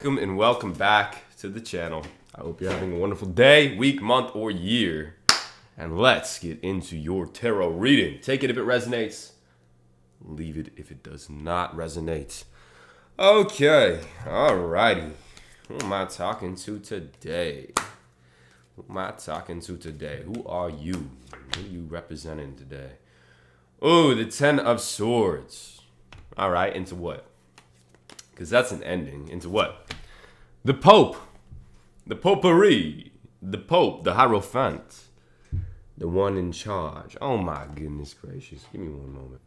Welcome and welcome back to the channel. I hope you're having a wonderful day, week, month, or year. And let's get into your tarot reading. Take it if it resonates. Leave it if it does not resonate. Okay, alrighty. Who am I talking to today? Who are you? Who are you representing today? Oh, the Ten of Swords. Alright, into what? Because that's an ending. Into what? The Pope. The Potpourri. The Pope. The Hierophant. The one in charge. Oh my goodness gracious. Give me one moment.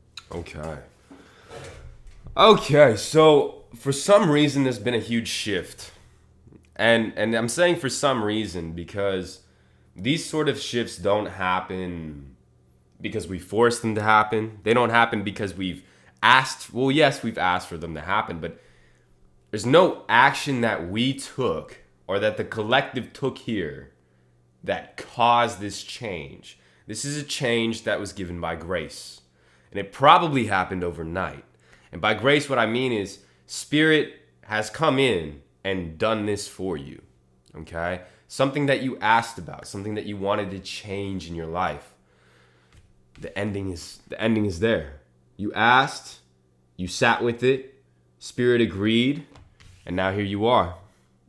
Okay, so for some reason there's been a huge shift. And I'm saying for some reason because these sort of shifts don't happen because we force them to happen. They don't happen because we've asked. Well, yes, we've asked for them to happen, but there's no action that we took or that the collective took here that caused this change. This is a change that was given by grace. And it probably happened overnight. And by grace, what I mean is Spirit has come in and done this for you. Okay? Something that you asked about, something that you wanted to change in your life. The ending is there. You asked, you sat with it, Spirit agreed. And now here you are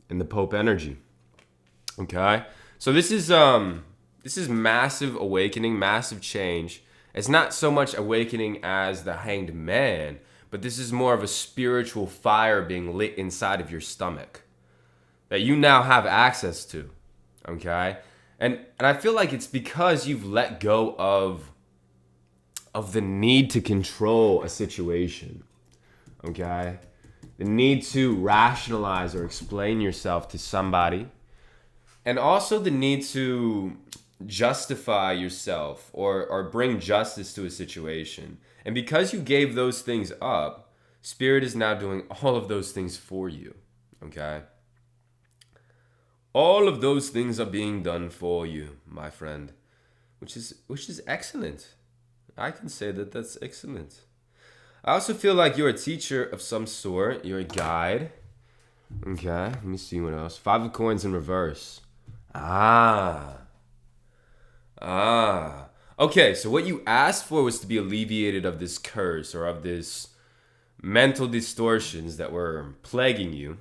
in the Pope energy. Okay? So this is massive awakening, massive change. It's not so much awakening as the Hanged Man, but this is more of a spiritual fire being lit inside of your stomach that you now have access to. Okay? And I feel like it's because you've let go of the need to control a situation. Okay? The need to rationalize or explain yourself to somebody. And also the need to justify yourself or bring justice to a situation. And because you gave those things up, Spirit is now doing all of those things for you. Okay? All of those things are being done for you, my friend. Which is excellent. I can say that that's excellent. I also feel like you're a teacher of some sort. You're a guide. Okay, let me see what else. Five of Coins in reverse. Okay, so what you asked for was to be alleviated of this curse or of this mental distortions that were plaguing you.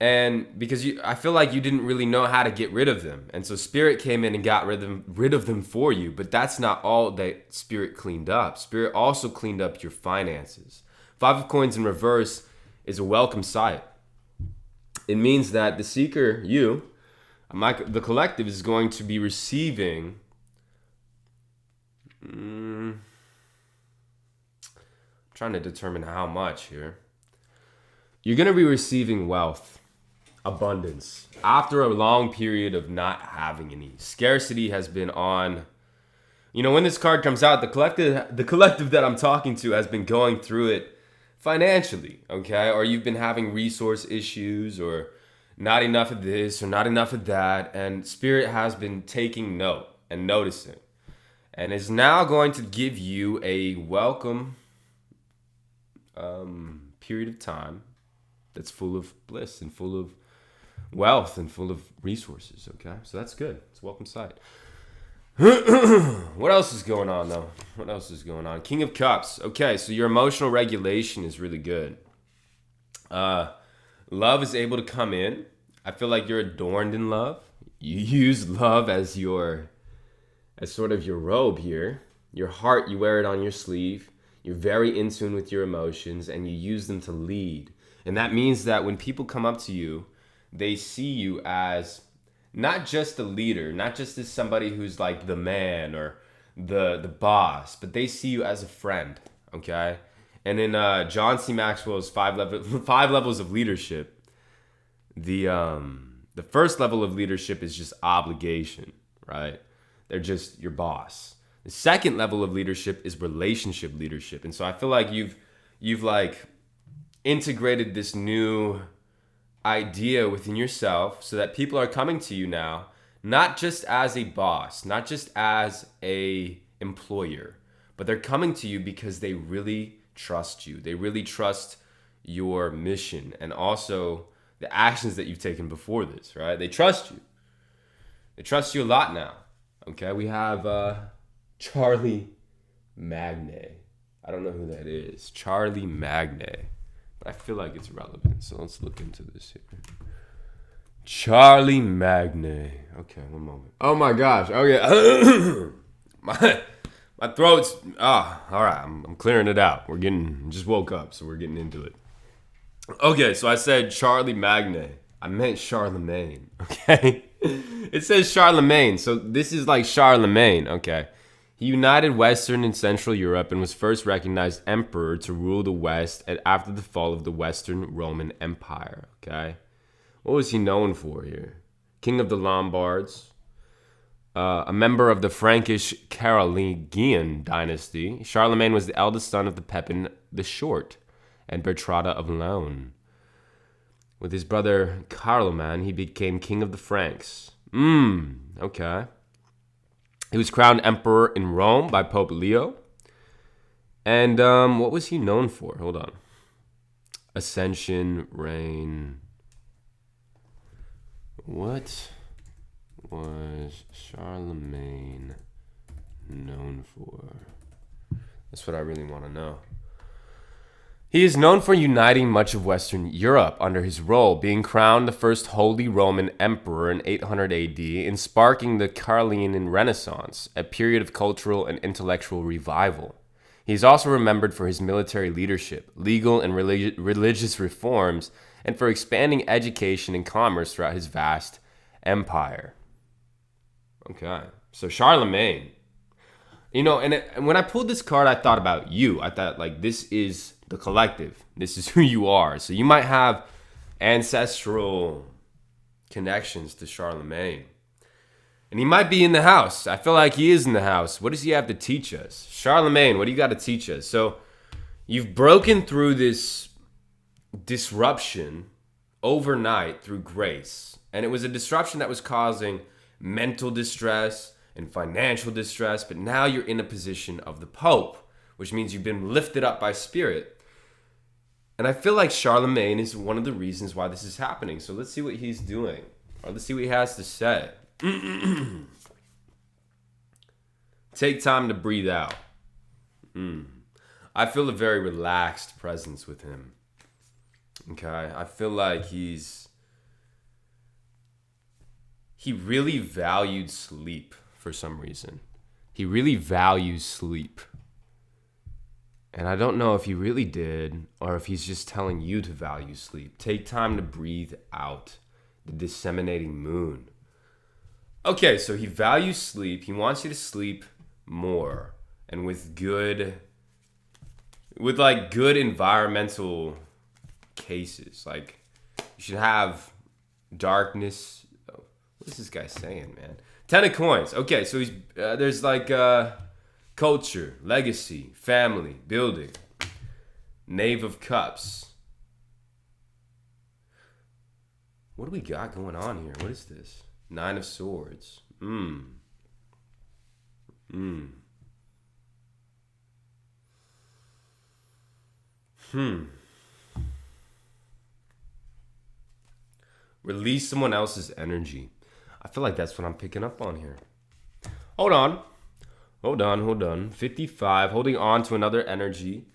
And because I feel like you didn't really know how to get rid of them. And so Spirit came in and got rid of them for you. But that's not all that Spirit cleaned up. Spirit also cleaned up your finances. Five of Coins in reverse is a welcome sight. It means that the seeker, you, the collective, is going to be receiving trying to determine how much here. You're going to be receiving wealth. Abundance. After a long period of not having any. Scarcity has been on. When this card comes out, the collective that I'm talking to has been going through it financially, okay? Or you've been having resource issues or not enough of this or not enough of that. And Spirit has been taking note and noticing. And is now going to give you a welcome period of time that's full of bliss and full of wealth and full of resources. Okay, so that's good. It's a welcome sight. What else is going on though? What else is going on? King of Cups. Okay, so your emotional regulation is really good. Love is able to come in. I feel like you're adorned in love. You use love as sort of your robe here. Your heart, you wear it on your sleeve. You're very in tune with your emotions and you use them to lead. And that means that when people come up to you, they see you as not just a leader, not just as somebody who's like the man or the boss, but they see you as a friend, okay? And in John C. Maxwell's five levels of leadership, the first level of leadership is just obligation, right? They're just your boss. The second level of leadership is relationship leadership. And so I feel like you've like integrated this new idea within yourself so that people are coming to you now, not just as a boss, not just as a employer, but they're coming to you because they really trust you. They really trust your mission and also the actions that you've taken before this, right? They trust you. They trust you a lot now. Okay, we have Charlemagne. I don't know who that is. Charlemagne. But I feel like it's relevant, so let's look into this here. Charlemagne. Okay, one moment. Oh my gosh. Okay. my throat's all right. I'm clearing it out. Just woke up, so we're getting into it. Okay, so I said Charlemagne. I meant Charlemagne. Okay. It says Charlemagne, so this is like Charlemagne. Okay. He united Western and Central Europe and was first recognized emperor to rule the West after the fall of the Western Roman Empire. Okay. What was he known for here? King of the Lombards, a member of the Frankish Carolingian dynasty. Charlemagne was the eldest son of the Pepin the Short and Bertrada of Laon. With his brother Charlemagne, he became king of the Franks. Okay. He was crowned emperor in Rome by Pope Leo. And what was he known for? Hold on. Ascension, reign. What was Charlemagne known for? That's what I really want to know. He is known for uniting much of Western Europe under his rule, being crowned the first Holy Roman Emperor in 800 AD and sparking the Carolingian Renaissance, a period of cultural and intellectual revival. He is also remembered for his military leadership, legal and religious reforms, and for expanding education and commerce throughout his vast empire. Okay, so Charlemagne. You know, and when I pulled this card, I thought about you. I thought, like, this is the collective. This is who you are. So you might have ancestral connections to Charlemagne. And he might be in the house. I feel like he is in the house. What does he have to teach us? Charlemagne, what do you got to teach us? So you've broken through this disruption overnight through grace. And it was a disruption that was causing mental distress and financial distress, but now you're in a position of the Pope, which means you've been lifted up by spirit. And I feel like Charlemagne is one of the reasons why this is happening. So let's see what he's doing, or let's see what he has to say. Take time to breathe out. I feel a very relaxed presence with him. Okay, I feel like he really valued sleep for some reason. He really values sleep. And I don't know if he really did or if he's just telling you to value sleep. Take time to breathe out the disseminating moon. Okay, so he values sleep. He wants you to sleep more and with good environmental cases. Like, you should have darkness. Oh, what is this guy saying, man? 10 of coins. Okay, so there's like culture, legacy, family, building. Knave of cups. What do we got going on here? What is this? 9 of swords. Release someone else's energy. I feel like that's what I'm picking up on here. Hold on. 55. Holding on to another energy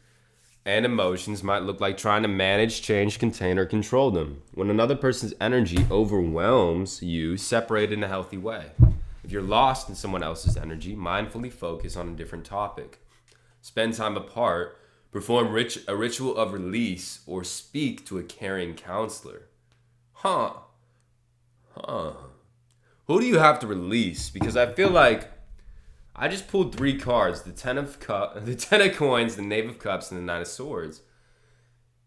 and emotions might look like trying to manage, change, contain, or control them. When another person's energy overwhelms you, separate in a healthy way. If you're lost in someone else's energy, mindfully focus on a different topic. Spend time apart, perform a ritual of release, or speak to a caring counselor. Who do you have to release? Because I feel like I just pulled 3 cards: the 10 of coins, the Knave of Cups, and the 9 of Swords,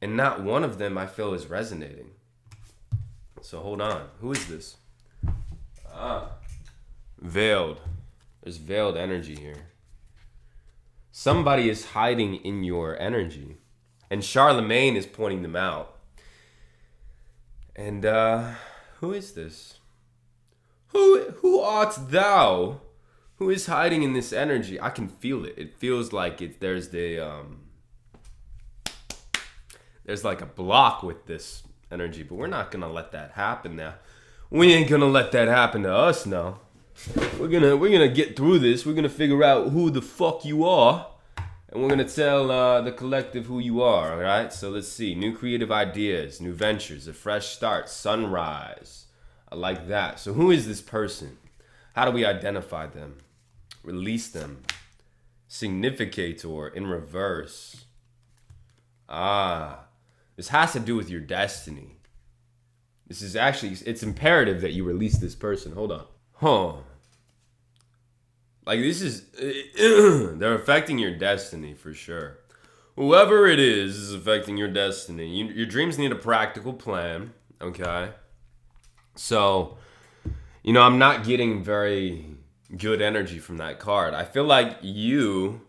and not one of them I feel is resonating. So hold on. Who is this? Veiled. There's veiled energy here. Somebody is hiding in your energy, and Charlemagne is pointing them out. And who is this? Who art thou? Who is hiding in this energy? I can feel it. It feels like there's the there's like a block with this energy, but we're not gonna let that happen now. We ain't gonna let that happen to us now. We're gonna get through this. We're gonna figure out who the fuck you are, and we're gonna tell the collective who you are. All right. So let's see. New creative ideas, new ventures, a fresh start, sunrise. I like that. So who is this person? How do we identify them? Release them. Significator in reverse. This has to do with your destiny. This is actually, it's imperative that you release this person. Hold on. Like this is, they're affecting your destiny for sure. Whoever it is affecting your destiny. Your dreams need a practical plan, okay? So, I'm not getting very good energy from that card. I feel like you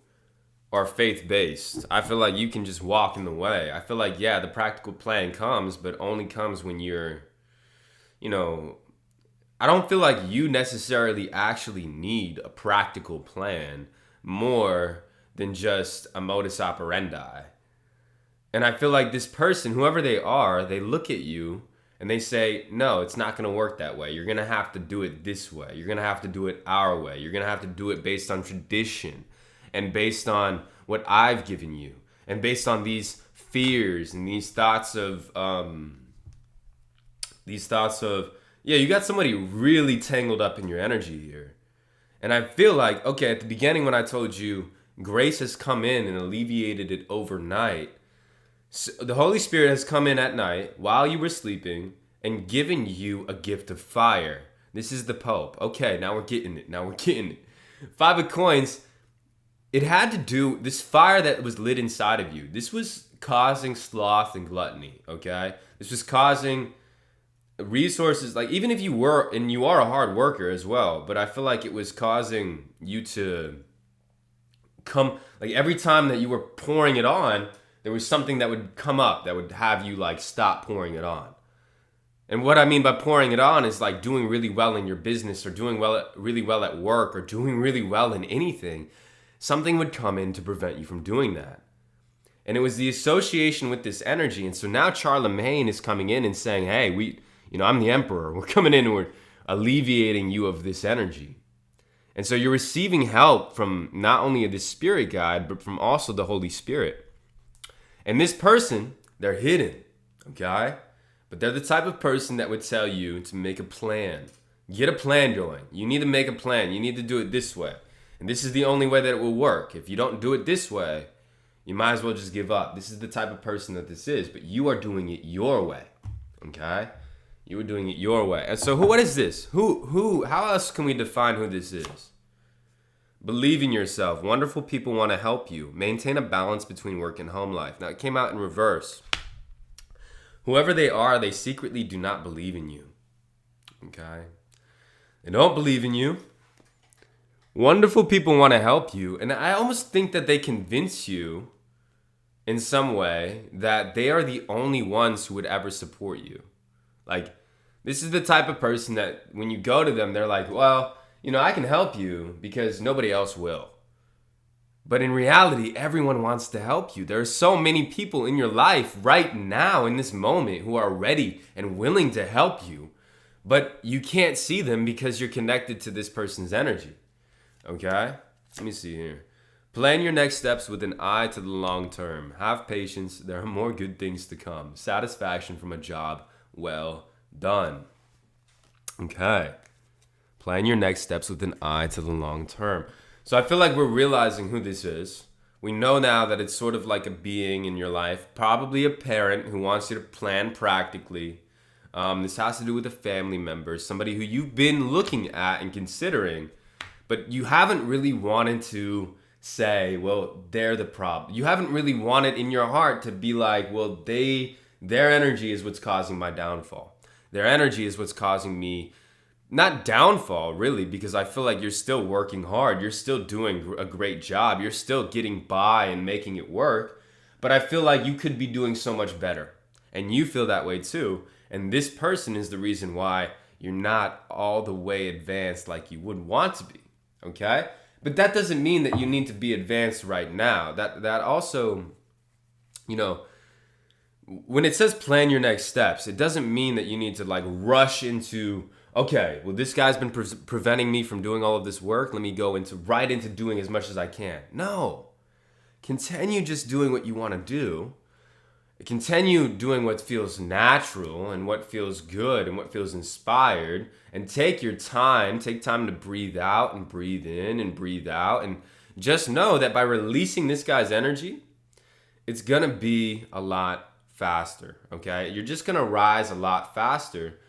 are faith-based. I feel like you can just walk in the way. I feel like, yeah, the practical plan comes, but only comes when you're, I don't feel like you necessarily actually need a practical plan more than just a modus operandi. And I feel like this person, whoever they are, they look at you and they say, no, it's not going to work that way. You're going to have to do it this way. You're going to have to do it our way. You're going to have to do it based on tradition and based on what I've given you and based on these fears and these thoughts of, you got somebody really tangled up in your energy here. And I feel like, okay, at the beginning when I told you grace has come in and alleviated it overnight, so the Holy Spirit has come in at night while you were sleeping and given you a gift of fire. This is the Pope. Okay, now we're getting it. Five of Coins, it had to do, this fire that was lit inside of you, this was causing sloth and gluttony, okay? This was causing resources, like even if you were, and you are a hard worker as well, but I feel like it was causing you to come, like every time that you were pouring it on, there was something that would come up that would have you like stop pouring it on. And what I mean by pouring it on is like doing really well in your business or doing really well at work or doing really well in anything. Something would come in to prevent you from doing that. And it was the association with this energy. And so now Charlemagne is coming in and saying, hey, I'm the emperor. We're coming in and we're alleviating you of this energy. And so you're receiving help from not only this spirit guide, but from also the Holy Spirit. And this person, they're hidden, okay? But they're the type of person that would tell you to make a plan. Get a plan going. You need to make a plan. You need to do it this way. And this is the only way that it will work. If you don't do it this way, you might as well just give up. This is the type of person that this is, but you are doing it your way, okay? You are doing it your way. And so what is this? How else can we define who this is? Believe in yourself. Wonderful people want to help you. Maintain a balance between work and home life. Now, it came out in reverse. Whoever they are, they secretly do not believe in you. Okay? They don't believe in you. Wonderful people want to help you. And I almost think that they convince you in some way that they are the only ones who would ever support you. Like, this is the type of person that when you go to them, they're like, well, I can help you because nobody else will. But in reality, everyone wants to help you. There are so many people in your life right now in this moment who are ready and willing to help you. But you can't see them because you're connected to this person's energy. Okay? Let me see here. Plan your next steps with an eye to the long term. Have patience. There are more good things to come. Satisfaction from a job well done. Okay. Plan your next steps with an eye to the long term. So I feel like we're realizing who this is. We know now that it's sort of like a being in your life, probably a parent who wants you to plan practically. This has to do with a family member, somebody who you've been looking at and considering, but you haven't really wanted to say, well, they're the problem. You haven't really wanted in your heart to be like, well, their energy is what's causing my downfall. Their energy is what's causing me not downfall, really, because I feel like you're still working hard. You're still doing a great job. You're still getting by and making it work. But I feel like you could be doing so much better. And you feel that way too. And this person is the reason why you're not all the way advanced like you would want to be. Okay? But that doesn't mean that you need to be advanced right now. That also, when it says plan your next steps, it doesn't mean that you need to like rush into, okay, well, this guy's been preventing me from doing all of this work. Let me go into right into doing as much as I can. No, continue just doing what you want to do. Continue doing what feels natural and what feels good and what feels inspired, and take your time. Take time to breathe out and breathe in and breathe out. And just know that by releasing this guy's energy, it's going to be a lot faster, okay? You're just going to rise a lot faster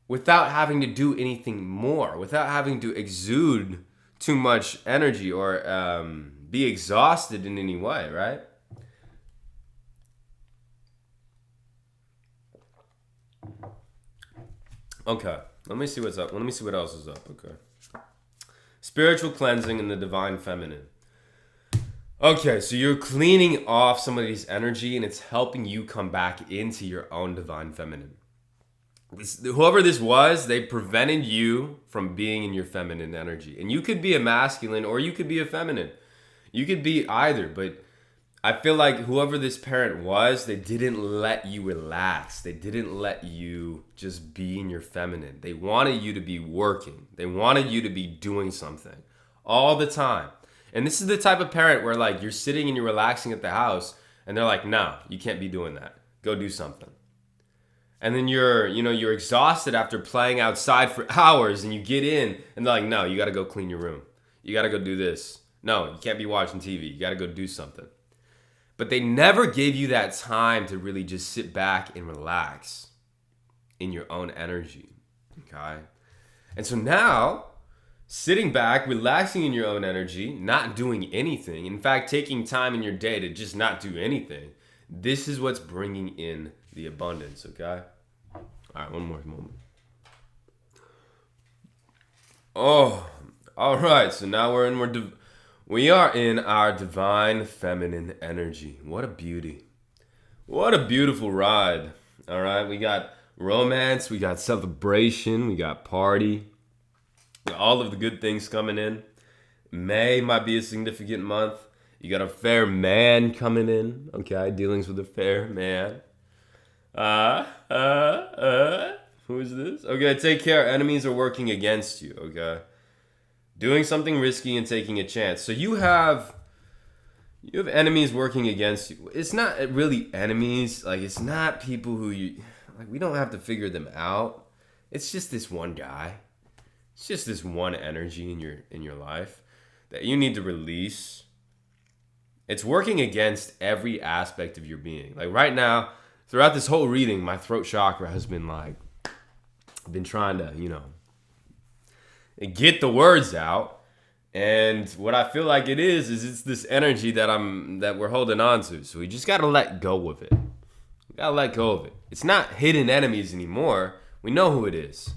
without having to do anything more, without having to exude too much energy or be exhausted in any way, right? Okay, let me see what's up. Let me see what else is up, okay? Spiritual cleansing and the divine feminine. Okay, so you're cleaning off some of these energy and it's helping you come back into your own divine feminine. Whoever this was, they prevented you from being in your feminine energy. And you could be a masculine or you could be a feminine. You could be either, but I feel like whoever this parent was, they didn't let you relax. They didn't let you just be in your feminine. They wanted you to be working. They wanted you to be doing something all the time. And this is the type of parent where like you're sitting and you're relaxing at the house and they're like, no, you can't be doing that. Go do something. And then you're exhausted after playing outside for hours and you get in and they're like, no, you got to go clean your room. You got to go do this. No, you can't be watching TV. You got to go do something. But they never gave you that time to really just sit back and relax in your own energy, okay? And so now, sitting back, relaxing in your own energy, not doing anything, in fact, taking time in your day to just not do anything, this is what's bringing in the abundance, okay? All right, one more moment. Oh, all right, so now we are in our divine feminine energy. What a beauty. What a beautiful ride. All right, we got romance, we got celebration, we got party. All of the good things coming in. May might be a significant month. You got a fair man coming in. Okay, dealings with a fair man. Who is this? Okay, take care. Enemies are working against you, okay? Doing something risky and taking a chance. So you have enemies working against you. It's not really enemies. Like, it's not people who you like. We don't have to figure them out. It's just this one guy. It's just this one energy in your life that you need to release. It's working against every aspect of your being. Like right now, throughout this whole reading, my throat chakra has been like, I've been trying to, get the words out. And what I feel like it's this energy that we're holding on to. So we just got to let go of it. We got to let go of it. It's not hidden enemies anymore. We know who it is.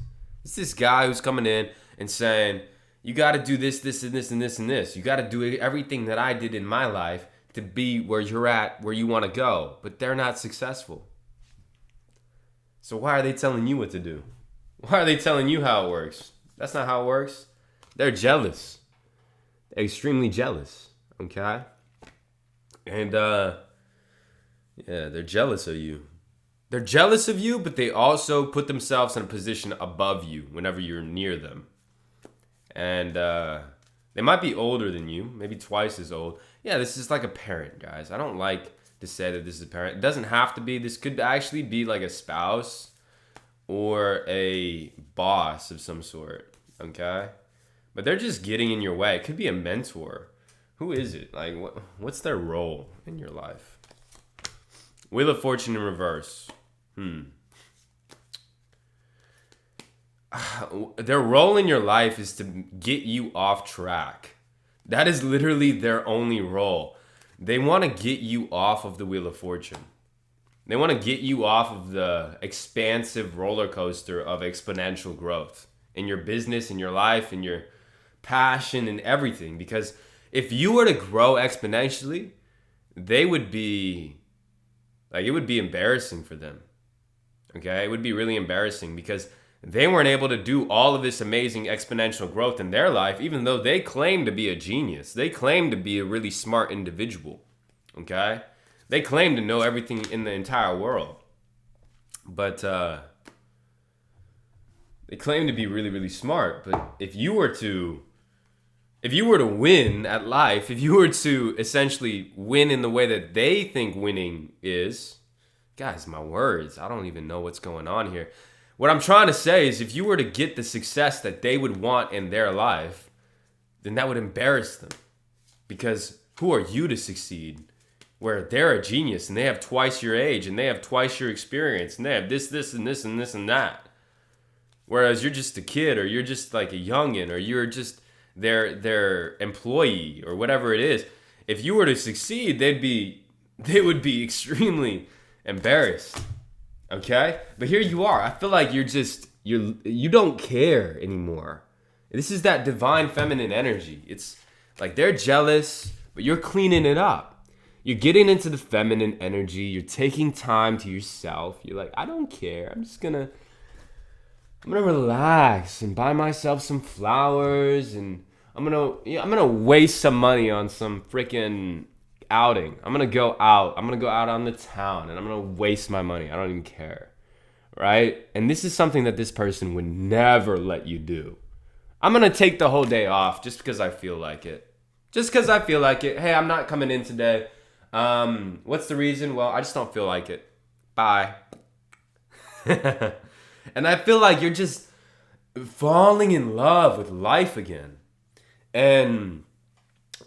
It's this guy who's coming in and saying, you got to do this, this, and this, and this, and this. You got to do everything that I did in my life to be where you're at, where you want to go. But they're not successful. So why are they telling you what to do? Why are they telling you how it works? That's not how it works. They're jealous. They're extremely jealous. Okay? And, they're jealous of you. They're jealous of you, but they also put themselves in a position above you whenever you're near them. And they might be older than you, maybe twice as old. Yeah, this is like a parent, guys. I don't like to say that this is a parent. It doesn't have to be. This could actually be like a spouse or a boss of some sort, okay? But they're just getting in your way. It could be a mentor. Who is it? Like, what's their role in your life? Wheel of Fortune in reverse. Their role in your life is to get you off track. That is literally their only role. They want to get you off of the Wheel of Fortune. They want to get you off of the expansive roller coaster of exponential growth in your business, in your life, in your passion, and everything. Because if you were to grow exponentially, they would be, like, it would be embarrassing for them. Okay? It would be really embarrassing because they weren't able to do all of this amazing exponential growth in their life, even though they claim to be a genius. They claim to be a really smart individual. Okay? They claim to know everything in the entire world. But they claim to be really, really smart. But if you were to win at life, if you were to essentially win in the way that they think winning is, guys, my words, I don't even know what's going on here. What I'm trying to say is if you were to get the success that they would want in their life, then that would embarrass them. Because who are you to succeed? Where they're a genius and they have twice your age and they have twice your experience and they have this, and this, and this, and that. Whereas you're just a kid, or you're just like a youngin', or you're just their employee, or whatever it is. If you were to succeed, they would be extremely embarrassed. Okay? But here you are. I feel like you don't care anymore. This is that divine feminine energy. It's like they're jealous, but you're cleaning it up. You're getting into the feminine energy. You're taking time to yourself. You're like, I don't care. I'm gonna relax and buy myself some flowers, and I'm gonna waste some money on some freaking outing. I'm gonna go out on the town, and I'm gonna waste my money. I don't even care, right? And this is something that this person would never let you do. I'm gonna take the whole day off just because I feel like it. Hey, I'm not coming in today. What's the reason? Well, I just don't feel like it. Bye. And I feel like you're just falling in love with life again. And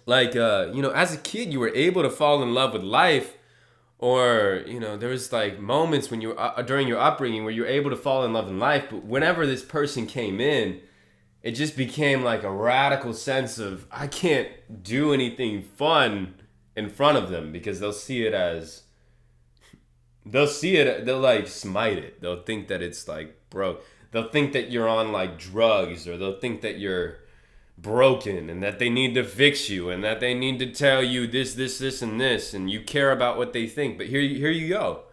like, as a kid, you were able to fall in love with life. Or, there was like moments when during your upbringing where you were able to fall in love with life. But whenever this person came in, it just became like a radical sense of, I can't do anything fun in front of them, because they'll like smite it. They'll think that it's like broke. They'll think that you're on like drugs, or they'll think that you're broken and that they need to fix you and that they need to tell you this, and this, and you care about what they think. But here you go.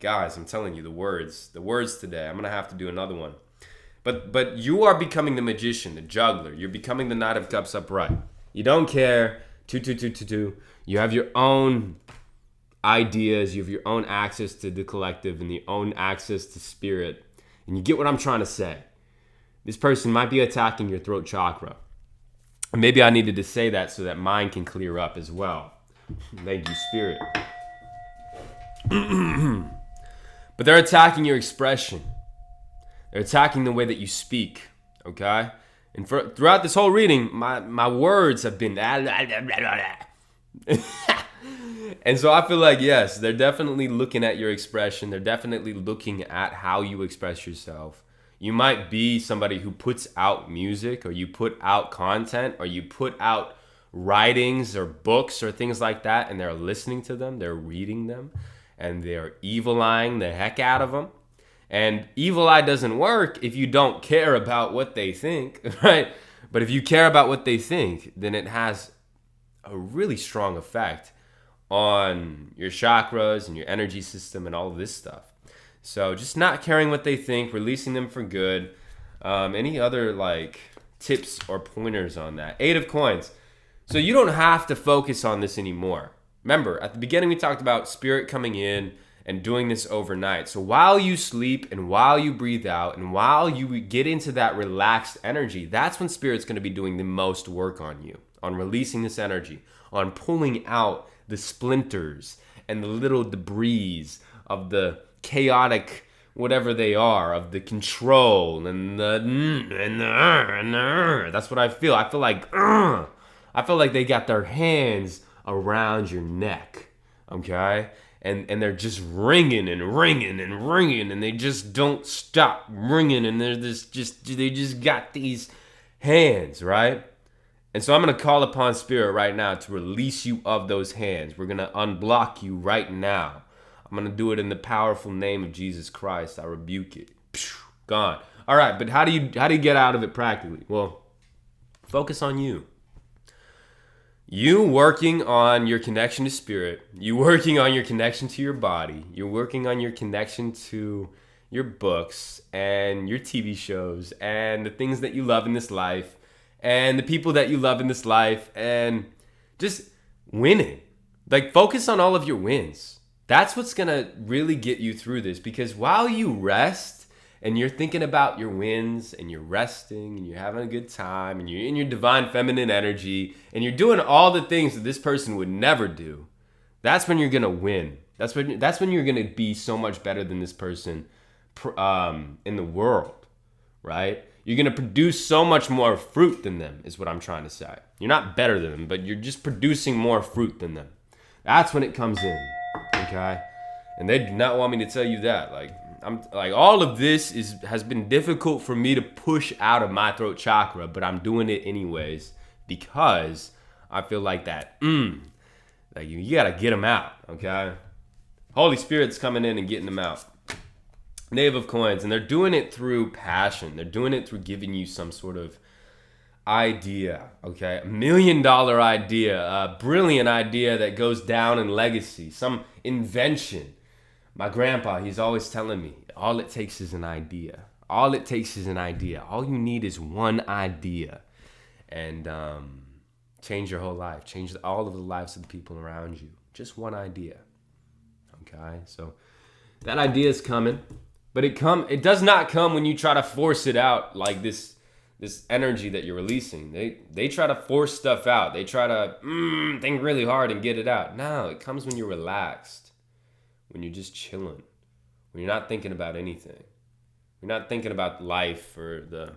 Guys, I'm telling you, the words today, I'm going to have to do another one. But you are becoming the magician, the juggler. You're becoming the Knight of Cups upright. You don't care. Two. You have your own ideas. You have your own access to the collective and your own access to spirit. And you get what I'm trying to say. This person might be attacking your throat chakra. And maybe I needed to say that so that mine can clear up as well. Thank you, spirit. But they're attacking your expression. They're attacking the way that you speak. Okay? And throughout this whole reading, my words have been... And so I feel like, yes, they're definitely looking at your expression. They're definitely looking at how you express yourself. You might be somebody who puts out music, or you put out content, or you put out writings or books or things like that, and they're listening to them, they're reading them, and they're evil-eyeing the heck out of them. And evil eye doesn't work if you don't care about what they think, right? But if you care about what they think, then it has a really strong effect on your chakras and your energy system and all of this stuff. So just not caring what they think, releasing them for good. Any other like tips or pointers on that? 8 of coins. So you don't have to focus on this anymore. Remember, at the beginning we talked about spirit coming in and doing this overnight. So while you sleep and while you breathe out and while you get into that relaxed energy, that's when spirit's going to be doing the most work on you, on releasing this energy, on pulling out the splinters and the little debris of the chaotic whatever they are, of the control and that's what I feel. I feel like they got their hands around your neck, okay? And they're just ringing and ringing and ringing, and they just don't stop ringing, and they just got these hands, right? And so I'm going to call upon spirit right now to release you of those hands. We're going to unblock you right now. I'm going to do it in the powerful name of Jesus Christ. I rebuke it. Gone. All right, but how do you get out of it practically? Well, focus on you. You working on your connection to spirit. You working on your connection to your body. You're working on your connection to your books and your TV shows and the things that you love in this life and the people that you love in this life, and just winning. Like, focus on all of your wins. That's what's going to really get you through this, because while you rest and you're thinking about your wins and you're resting and you're having a good time and you're in your divine feminine energy and you're doing all the things that this person would never do, that's when you're going to win. That's when you're going to be so much better than this person in the world, right? You're going to produce so much more fruit than them, is what I'm trying to say. You're not better than them, but you're just producing more fruit than them. That's when it comes in, okay? And they do not want me to tell you that. Like all of this has been difficult for me to push out of my throat chakra, but I'm doing it anyways because I feel like that. Like you gotta get them out, okay? Holy Spirit's coming in and getting them out. Knave of Coins, and they're doing it through passion. They're doing it through giving you some sort of idea, okay? $1 million idea, a brilliant idea that goes down in legacy, some invention. My grandpa, he's always telling me, all it takes is an idea. All it takes is an idea. All you need is one idea. And change your whole life. Change all of the lives of the people around you. Just one idea, okay? So that idea is coming, but it does not come when you try to force it out like this energy that you're releasing. They try to force stuff out. They try to think really hard and get it out. No, it comes when you're relaxed, when you're just chilling, when you're not thinking about anything. You're not thinking about life or the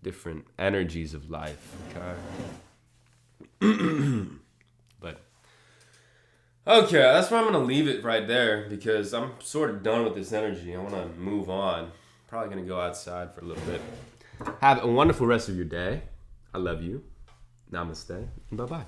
different energies of life, okay? But okay, that's where I'm gonna leave it right there because I'm sort of done with this energy. I want to move on. Probably gonna go outside for a little bit. Have a wonderful rest of your day. I love you. Namaste. And bye-bye.